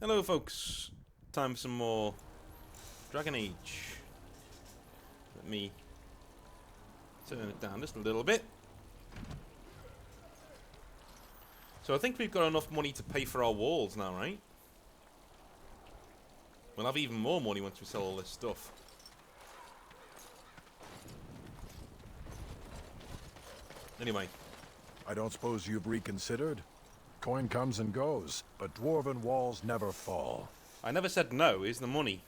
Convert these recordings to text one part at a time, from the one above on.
Hello folks, time for some more Dragon Age. Let me turn it down just a little bit. So I think we've got enough money to pay for our walls now, right? We'll have even more money once we sell all this stuff. Anyway. I don't suppose you've reconsidered? Coin comes and goes, but dwarven walls never fall. I never said no, is the money.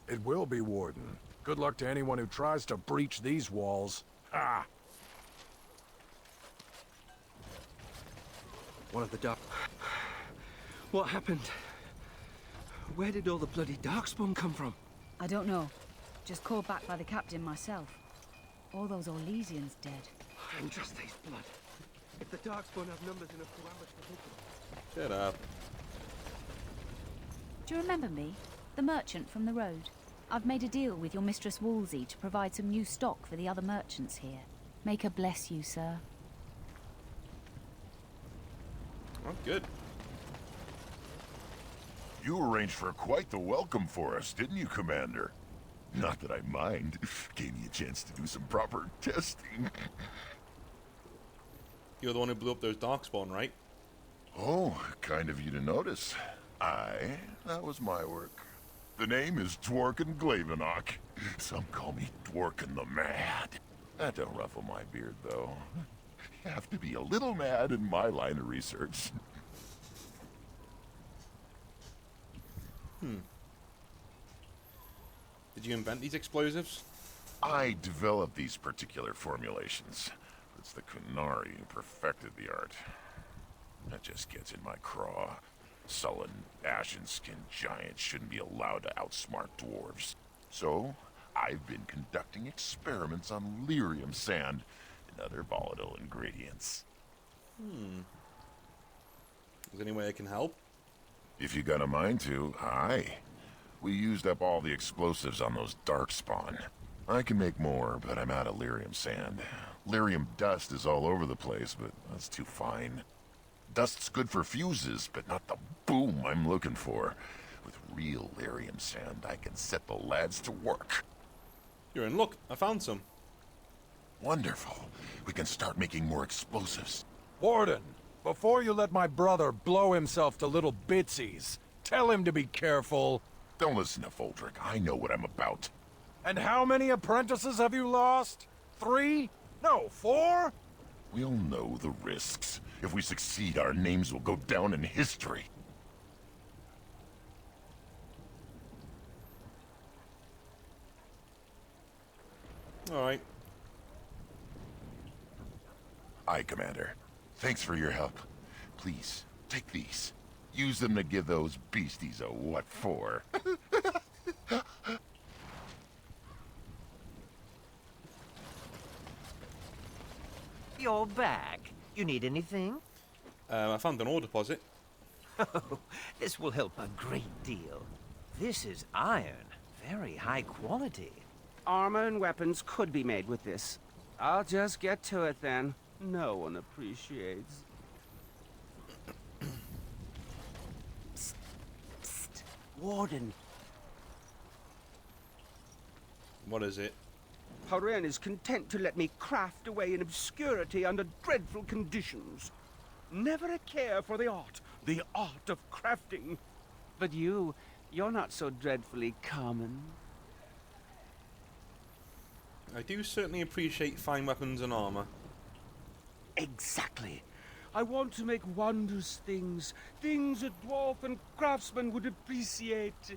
It will be, Warden. Good luck to anyone who tries to breach these walls. Ha! One of the dark... What happened? Where did all the bloody darkspawn come from? I don't know. Just called back by the captain myself. All those Orlesians dead. And just his blood. If the darkspawn have numbers enough to ambush the people... Shut up. Do you remember me? The merchant from the road? I've made a deal with your Mistress Wolsey to provide some new stock for the other merchants here. Make her bless you, sir. Oh, good. You arranged for quite the welcome for us, didn't you, Commander? Not that I mind. Gave me a chance to do some proper testing. You're the one who blew up those darkspawn, right? Oh, kind of you to notice. That was my work. The name is Dworkin Glavenok. Some call me Dworkin the Mad. That don't ruffle my beard, though. You have to be a little mad in my line of research. Did you invent these explosives? I developed these particular formulations. It's the Kunari who perfected the art. That just gets in my craw. Sullen, ashen-skinned giants shouldn't be allowed to outsmart dwarves. So, I've been conducting experiments on lyrium sand and other volatile ingredients. Is there any way I can help? If you got a mind to, aye. We used up all the explosives on those darkspawn. I can make more, but I'm out of lyrium sand. Lyrium dust is all over the place, but that's too fine. Dust's good for fuses, but not the boom I'm looking for. With real lyrium sand, I can set the lads to work. You're in luck. I found some. Wonderful. We can start making more explosives. Warden, before you let my brother blow himself to little bitsies, tell him to be careful. Don't listen to Foldrick. I know what I'm about. And how many apprentices have you lost? 3? No, 4? We'll know the risks. If we succeed, our names will go down in history. Alright. Aye, Commander. Thanks for your help. Please, take these. Use them to give those beasties a what for. You're back. You need anything? I found an ore deposit. Oh, this will help a great deal. This is iron. Very high quality. Armor and weapons could be made with this. I'll just get to it then. No one appreciates. Psst. Warden. What is it? Horen is content to let me craft away in obscurity under dreadful conditions. Never a care for the art of crafting. But you're not so dreadfully common. I do certainly appreciate fine weapons and armor. Exactly. I want to make wondrous things. Things a dwarf and craftsman would appreciate.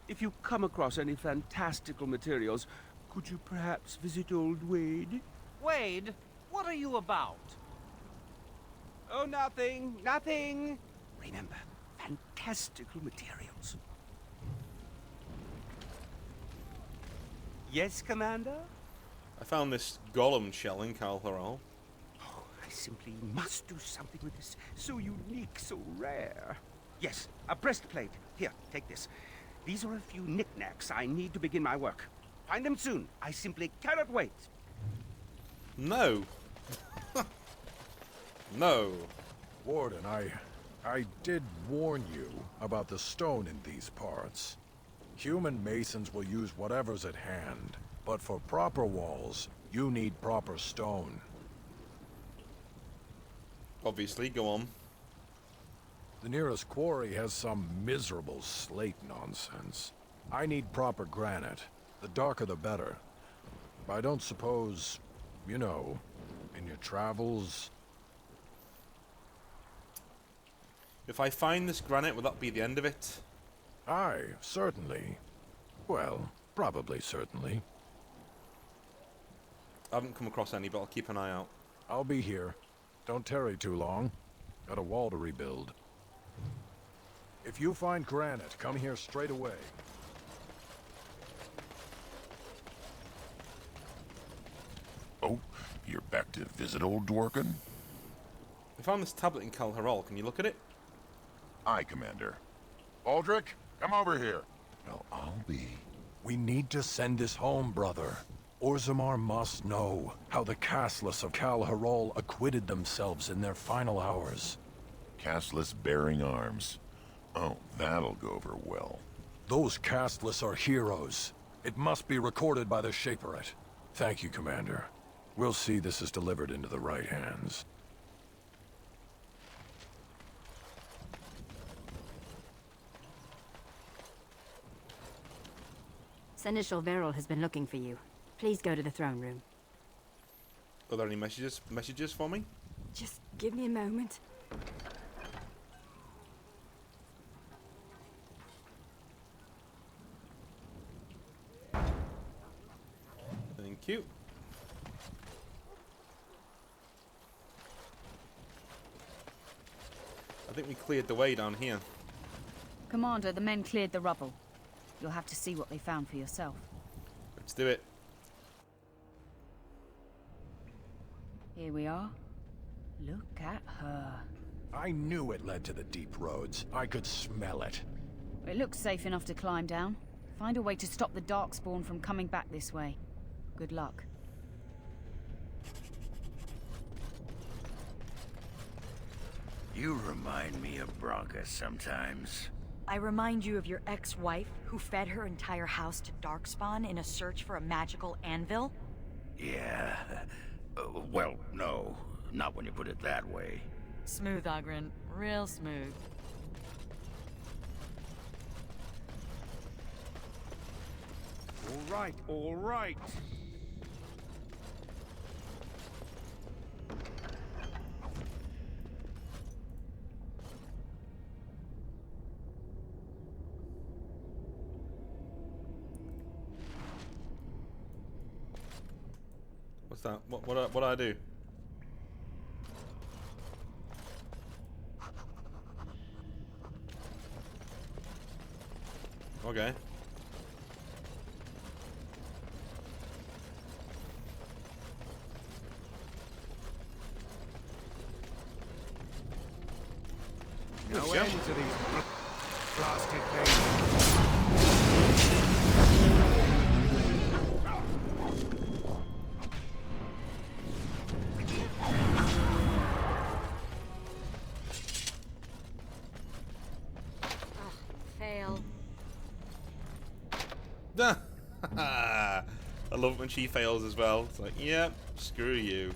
If you come across any fantastical materials, could you perhaps visit old Wade? Wade, what are you about? Oh, nothing, nothing. Remember, fantastical materials. Yes, Commander? I found this golem shell in Caltharal. Oh, I simply must do something with this. So unique, so rare. Yes, a breastplate. Here, take this. These are a few knickknacks I need to begin my work. Find them soon. I simply cannot wait. No. No. Warden, I I did warn you about the stone in these parts. Human masons will use whatever's at hand, but for proper walls, you need proper stone. Obviously, go on. The nearest quarry has some miserable slate nonsense. I need proper granite. The darker the better. I don't suppose, you know, in your travels... If I find this granite, will that be the end of it? Aye, certainly. Well, probably certainly. I haven't come across any, but I'll keep an eye out. I'll be here. Don't tarry too long. Got a wall to rebuild. If you find granite, come here straight away. Oh, you're back to visit old Dworkin? I found this tablet in Kal Harol. Can you look at it? Aye, Commander. Aldrich, come over here. Well, I'll be... We need to send this home, brother. Orzammar must know how the castless of Kal Harol acquitted themselves in their final hours. Castless bearing arms. Oh, that'll go over well. Those castless are heroes. It must be recorded by the Shaperate. Thank you, Commander. We'll see this is delivered into the right hands. Seneschal Verrill has been looking for you. Please go to the throne room. Are there any messages for me? Just give me a moment. Thank you. I think we cleared the way down here. Commander, the men cleared the rubble. You'll have to see what they found for yourself. Let's do it. Here we are. Look at her. I knew it led to the deep roads. I could smell it. It looks safe enough to climb down. Find a way to stop the Darkspawn from coming back this way. Good luck. You remind me of Bronca sometimes. I remind you of your ex-wife who fed her entire house to Darkspawn in a search for a magical anvil? Yeah. Well, no. Not when you put it that way. Smooth, Oghren. Real smooth. All right, all right. What's that? What do I do? Okay. No end to these blasted things. Fail. I love it when she fails as well. It's like, yep, screw you.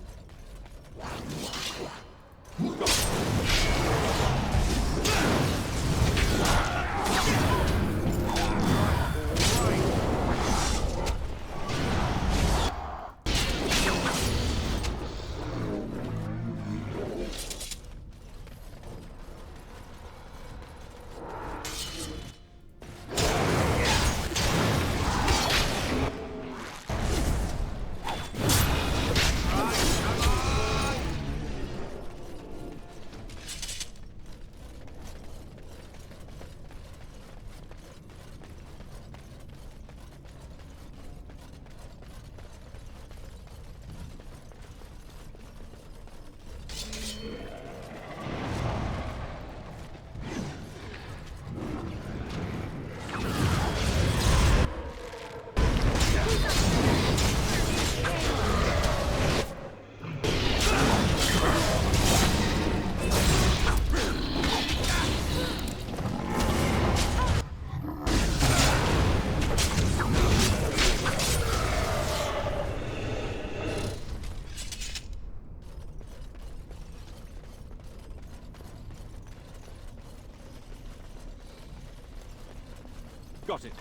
Got it.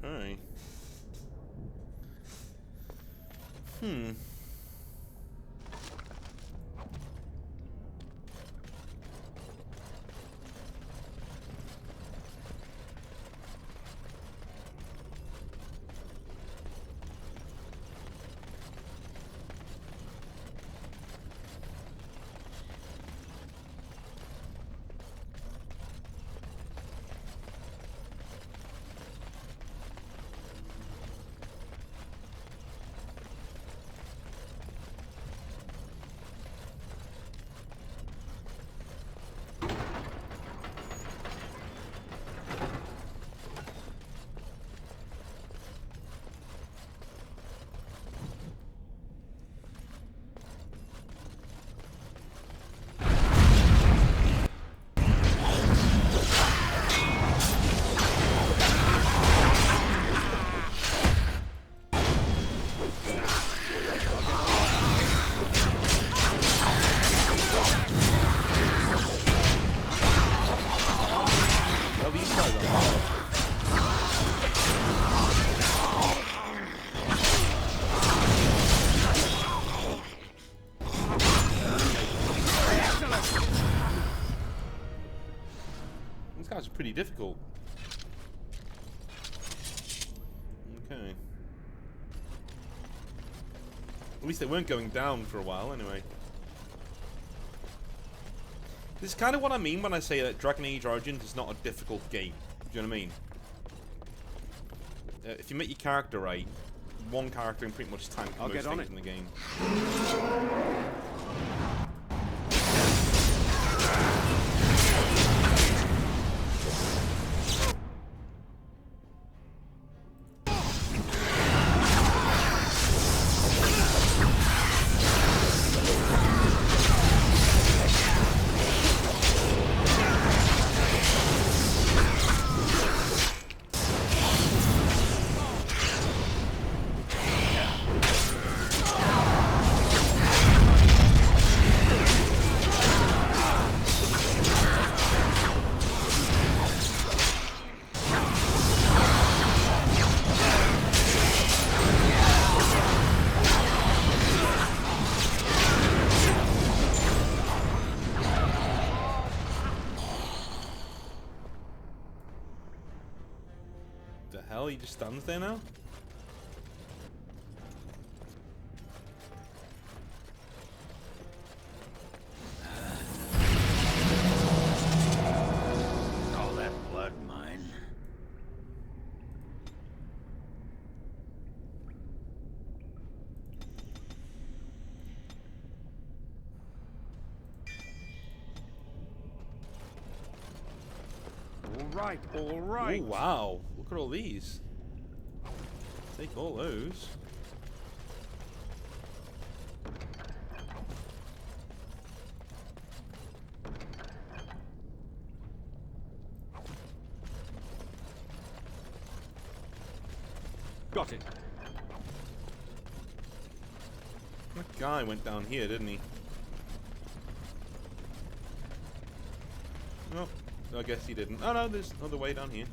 Okay. Well, these guys are hard. These guys are pretty difficult. Okay. At least they weren't going down for a while, anyway. This is kind of what I mean when I say that Dragon Age Origins is not a difficult game. Do you know what I mean? If you make your character right, one character can pretty much tank most things in the game. The hell? He just stands there now? All that blood mine. All right. Oh, wow. Look at all these. Take all those. Got it. That guy went down here, didn't he? Oh, I guess he didn't. Oh no, there's another way down here.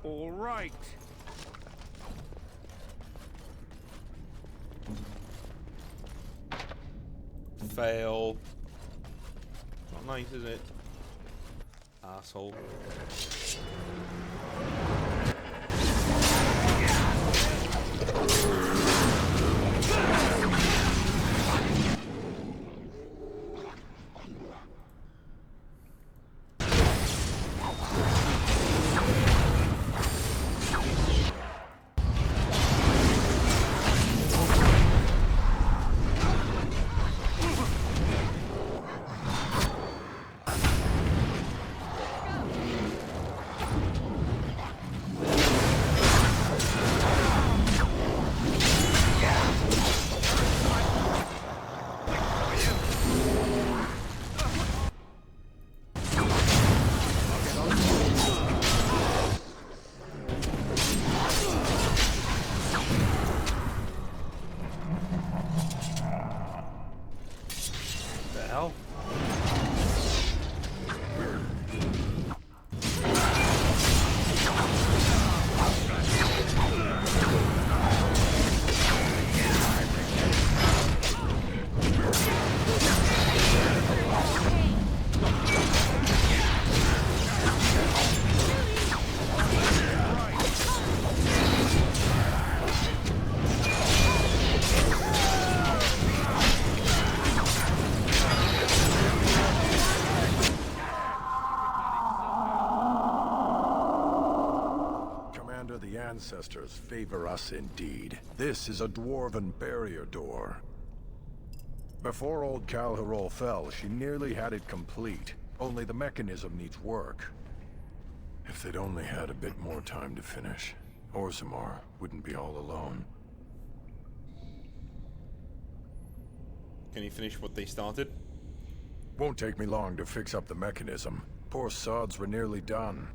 All right. Fail. Not nice, is it? Asshole. ancestors favor us indeed. This is a dwarven barrier door. Before old Calharol fell, she nearly had it complete. Only the mechanism needs work. If they'd only had a bit more time to finish, Orzammar wouldn't be all alone. Can you finish what they started? Won't take me long to fix up the mechanism. Poor sods were nearly done.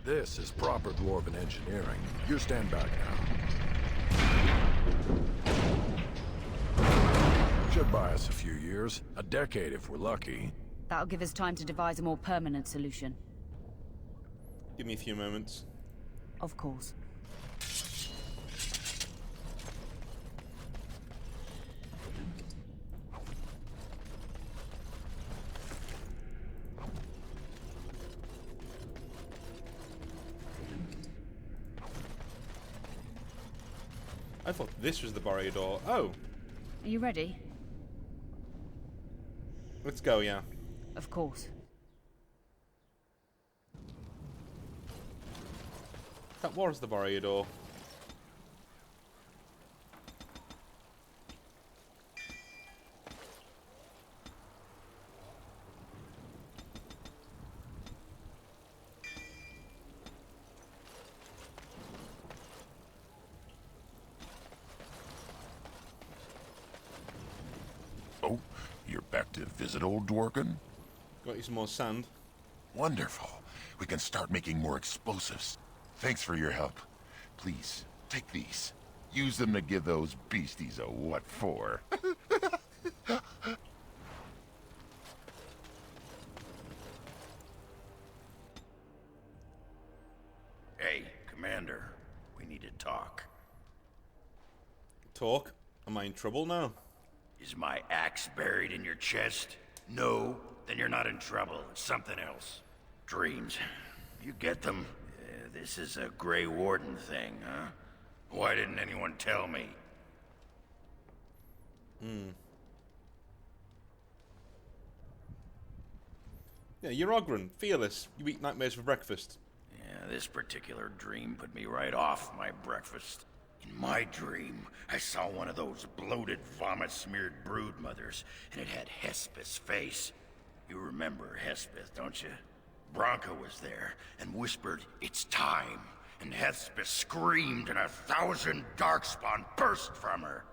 This is proper dwarven engineering. You stand back now. Should buy us a few years. A decade if we're lucky. That'll give us time to devise a more permanent solution. Give me a few moments. Of course. I thought this was the barrier door. Oh! Are you ready? Let's go, yeah. Of course. That was the barrier door. Oh, you're back to visit old Dworkin? Got you some more sand. Wonderful. We can start making more explosives. Thanks for your help. Please, take these. Use them to give those beasties a what for. Hey, Commander. We need to talk. Talk? Am I in trouble now? Is my axe buried in your chest? No? Then you're not in trouble. It's something else. Dreams. You get them? This is a Grey Warden thing, huh? Why didn't anyone tell me? Yeah, you're Ogren, fearless. You eat nightmares for breakfast. Yeah, this particular dream put me right off my breakfast. In my dream, I saw one of those bloated, vomit-smeared brood mothers, and it had Hespeth's face. You remember Hespeth, don't you? Branka was there and whispered, "It's time." And Hespeth screamed and 1,000 darkspawn burst from her.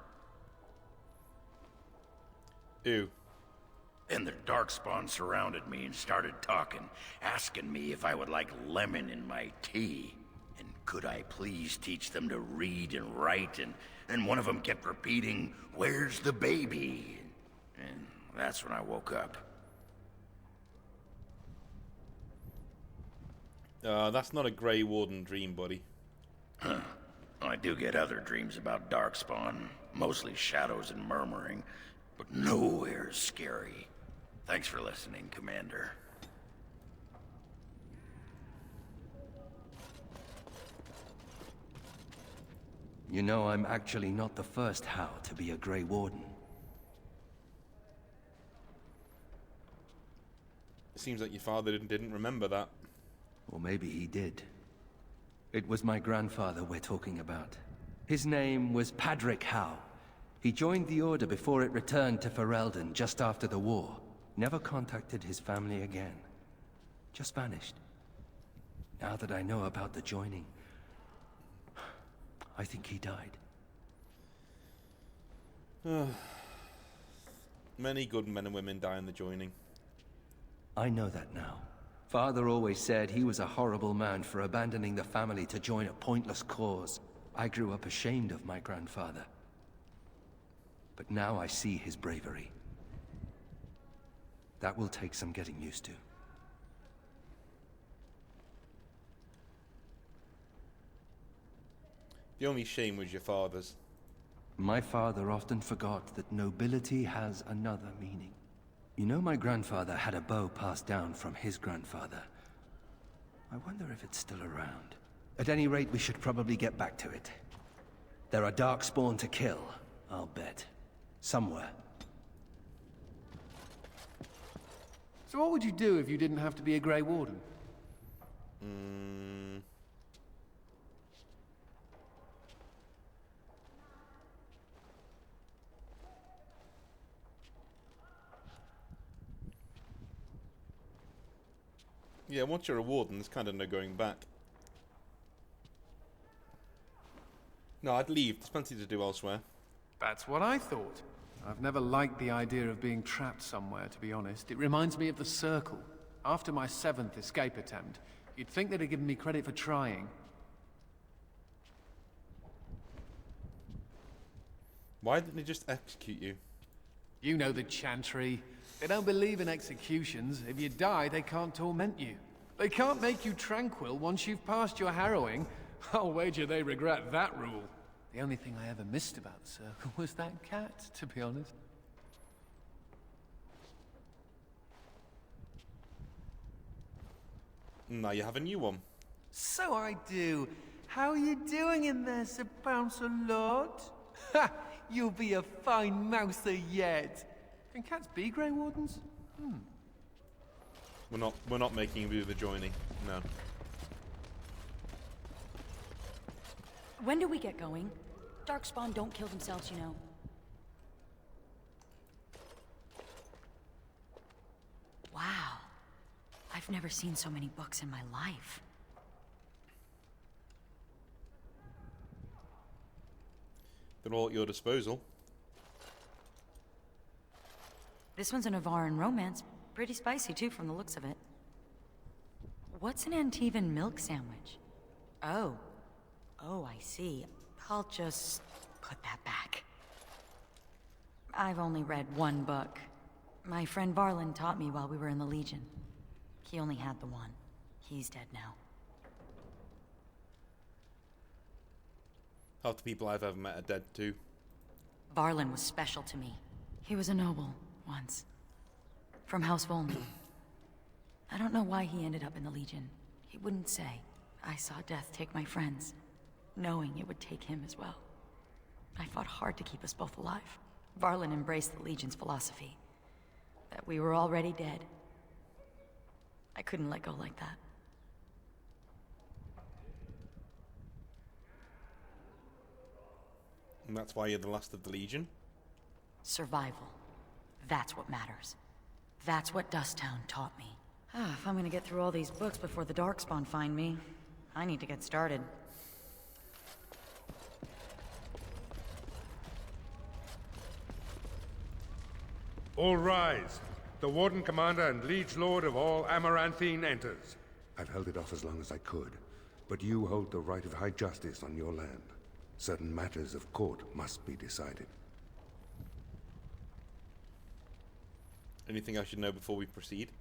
Ew. Then the darkspawn surrounded me and started talking, asking me if I would like lemon in my tea. And could I please teach them to read and write? And one of them kept repeating, "Where's the baby?" And that's when I woke up. That's not a Grey Warden dream, buddy. Huh. I do get other dreams about darkspawn. Mostly shadows and murmuring, but nowhere scary. Thanks for listening, Commander. You know, I'm actually not the first How to be a Grey Warden. It seems like your father didn't remember that. Or maybe he did. It was my grandfather we're talking about. His name was Padric Howe. He joined the Order before it returned to Ferelden just after the war. Never contacted his family again. Just vanished. Now that I know about the joining, I think he died. Many good men and women die in the joining. I know that now. Father always said he was a horrible man for abandoning the family to join a pointless cause. I grew up ashamed of my grandfather. But now I see his bravery. That will take some getting used to. The only shame was your father's. My father often forgot that nobility has another meaning. You know, my grandfather had a bow passed down from his grandfather. I wonder if it's still around. At any rate, we should probably get back to it. There are darkspawn to kill, I'll bet. Somewhere. So what would you do if you didn't have to be a Grey Warden? Mm. Yeah, once you're a warden, there's kind of no going back. No, I'd leave. There's plenty to do elsewhere. That's what I thought. I've never liked the idea of being trapped somewhere, to be honest. It reminds me of the Circle. After my 7th escape attempt, you'd think they'd have given me credit for trying. Why didn't they just execute you? You know the chantry. They don't believe in executions. If you die, they can't torment you. They can't make you tranquil once you've passed your harrowing. I'll wager they regret that rule. The only thing I ever missed about the Circle was that cat, to be honest. Now you have a new one. So I do. How are you doing in there, Sir Bouncer Lord? Ha! You'll be a fine mouser yet. Can cats be Grey Wardens? We're not making a move of joining. No. When do we get going? Darkspawn don't kill themselves, you know. Wow. I've never seen so many books in my life. They're all at your disposal. This one's a Navarran romance. Pretty spicy, too, from the looks of it. What's an Antivan milk sandwich? Oh. Oh, I see. I'll just put that back. I've only read one book. My friend Varlin taught me while we were in the Legion. He only had the one. He's dead now. Half the people I've ever met are dead too. Varlin was special to me. He was a noble, once. From House Volney. I don't know why he ended up in the Legion. He wouldn't say. I saw death take my friends, knowing it would take him as well. I fought hard to keep us both alive. Varlin embraced the Legion's philosophy. That we were already dead. I couldn't let go like that. And that's why you're the last of the Legion? Survival. That's what matters. That's what Dusttown taught me. If I'm gonna get through all these books before the Darkspawn find me, I need to get started. All rise. The Warden Commander and Liege Lord of all Amaranthine enters. I've held it off as long as I could, but you hold the right of high justice on your land. Certain matters of court must be decided. Anything I should know before we proceed?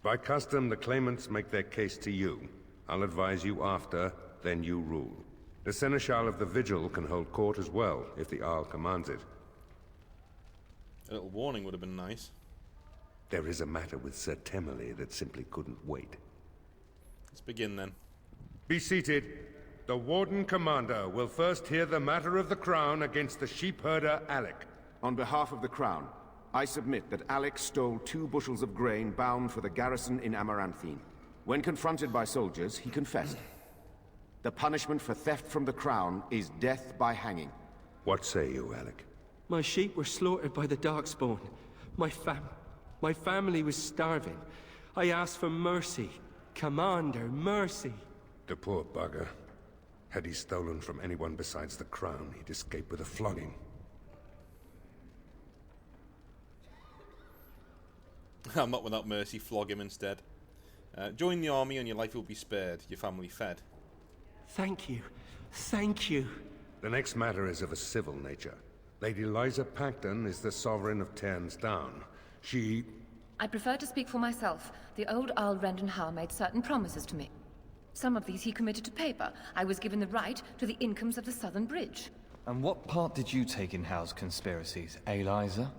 By custom, the claimants make their case to you. I'll advise you after, then you rule. The Seneschal of the Vigil can hold court as well, if the Arl commands it. A little warning would have been nice. There is a matter with Sir Temmerley that simply couldn't wait. Let's begin then. Be seated. The Warden Commander will first hear the matter of the Crown against the sheepherder Alec. On behalf of the Crown, I submit that Alec stole 2 bushels of grain bound for the garrison in Amaranthine. When confronted by soldiers, he confessed. The punishment for theft from the Crown is death by hanging. What say you, Alec? My sheep were slaughtered by the Darkspawn. My family was starving. I asked for mercy. Commander, mercy. The poor bugger. Had he stolen from anyone besides the Crown, he'd escape with a flogging. I'm not without mercy, flog him instead. Join the army and your life will be spared, your family fed. Thank you. Thank you. The next matter is of a civil nature. Lady Liza Pacton is the sovereign of Terns Down. I prefer to speak for myself. The old Earl Rendenhall made certain promises to me. Some of these he committed to paper. I was given the right to the incomes of the Southern Bridge. And what part did you take in Hal's conspiracies, Liza?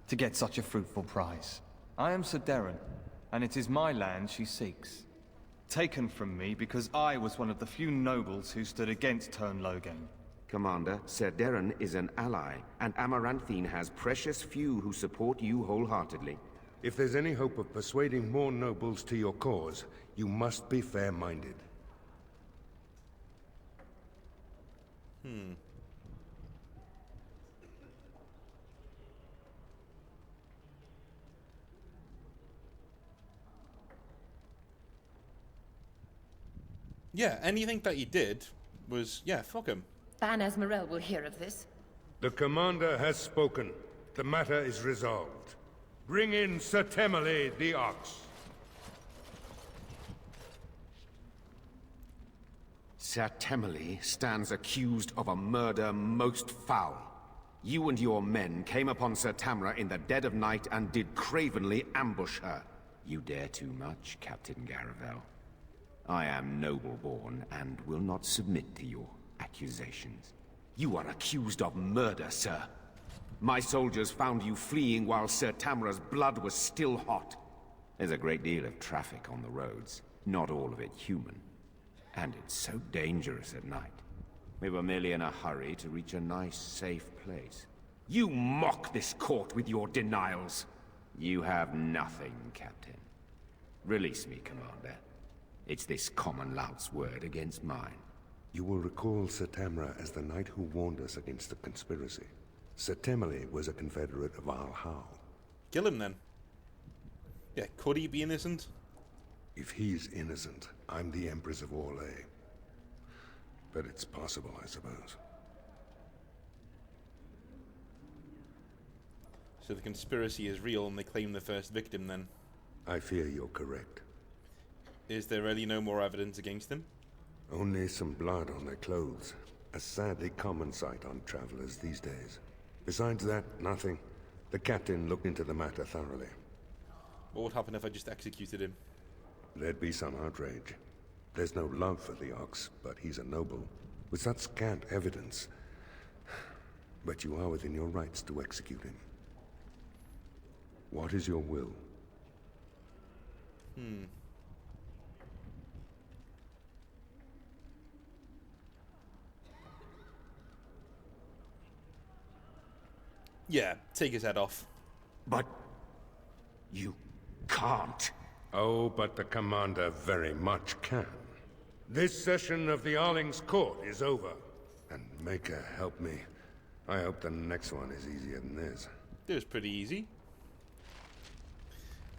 To get such a fruitful prize? I am Sir Darren, and it is my land she seeks. Taken from me because I was one of the few nobles who stood against Tern Loghain. Commander, Sir Darren is an ally, and Amaranthine has precious few who support you wholeheartedly. If there's any hope of persuading more nobles to your cause, you must be fair-minded. Yeah, anything that he did was, yeah, fuck him. Ban Esmerel will hear of this. The commander has spoken. The matter is resolved. Bring in Sir Temele the Ox. Sir Temele stands accused of a murder most foul. You and your men came upon Sir Tamra in the dead of night and did cravenly ambush her. You dare too much, Captain Garavel. I am noble-born and will not submit to your accusations. You are accused of murder, sir. My soldiers found you fleeing while Sir Tamra's blood was still hot. There's a great deal of traffic on the roads, not all of it human. And it's so dangerous at night. We were merely in a hurry to reach a nice, safe place. You mock this court with your denials. You have nothing, Captain. Release me, Commander. It's this common lout's word against mine. You will recall Sir Tamra as the knight who warned us against the conspiracy. Sir Temele was a confederate of Al-How. Kill him then. Yeah, could he be innocent? If he's innocent, I'm the Empress of Orlais. But it's possible, I suppose. So the conspiracy is real and they claim the first victim then? I fear you're correct. Is there really no more evidence against him? Only some blood on their clothes. A sadly common sight on travelers these days. Besides that, nothing. The captain looked into the matter thoroughly. What would happen if I just executed him? There'd be some outrage. There's no love for the Ox, but he's a noble. With such scant evidence. But you are within your rights to execute him. What is your will? Yeah, take his head off. But you can't. Oh, but the commander very much can. This session of the Arling's court is over. And Maker, help me. I hope the next one is easier than this. It was pretty easy.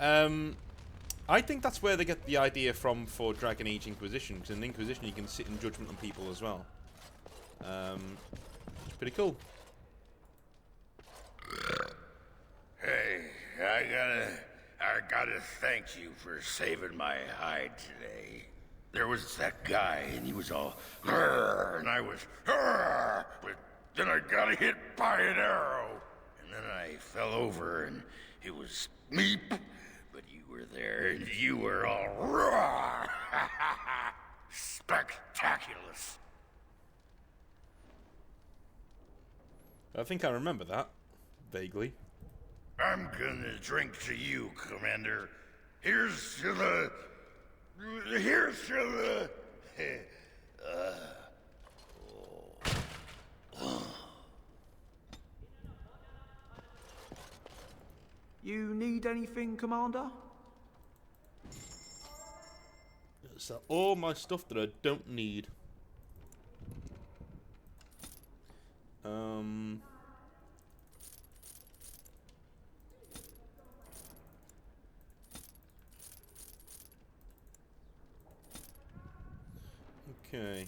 I think that's where they get the idea from for Dragon Age Inquisition, because in Inquisition you can sit in judgment on people as well. It's pretty cool. Hey, I gotta thank you for saving my hide today. There was that guy, and he was all, "Grr," and I was, "Grr," but then I got hit by an arrow, and then I fell over, and it was meep, but you were there, and you were all, "Roar." Spectaculous. I think I remember that, vaguely. I'm gonna drink to you, Commander. Here's to the... You need anything, Commander? So all my stuff that I don't need. Okay.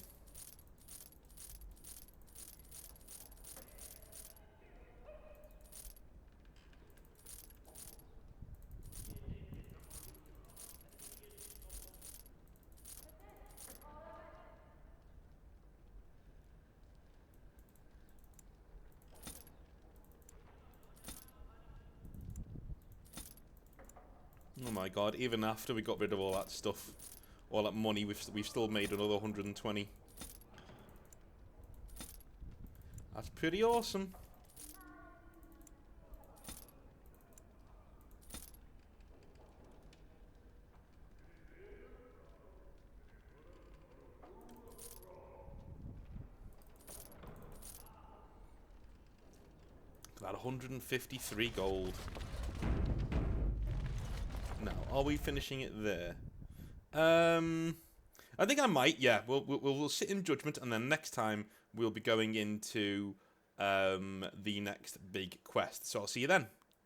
Oh my god, even after we got rid of all that stuff, all that money, we've still made another 120. That's pretty awesome. Got 153 gold. are we finishing it there? I think I might. Yeah, we'll sit in Judgment, and then next time we'll be going into the next big quest. So I'll see you then.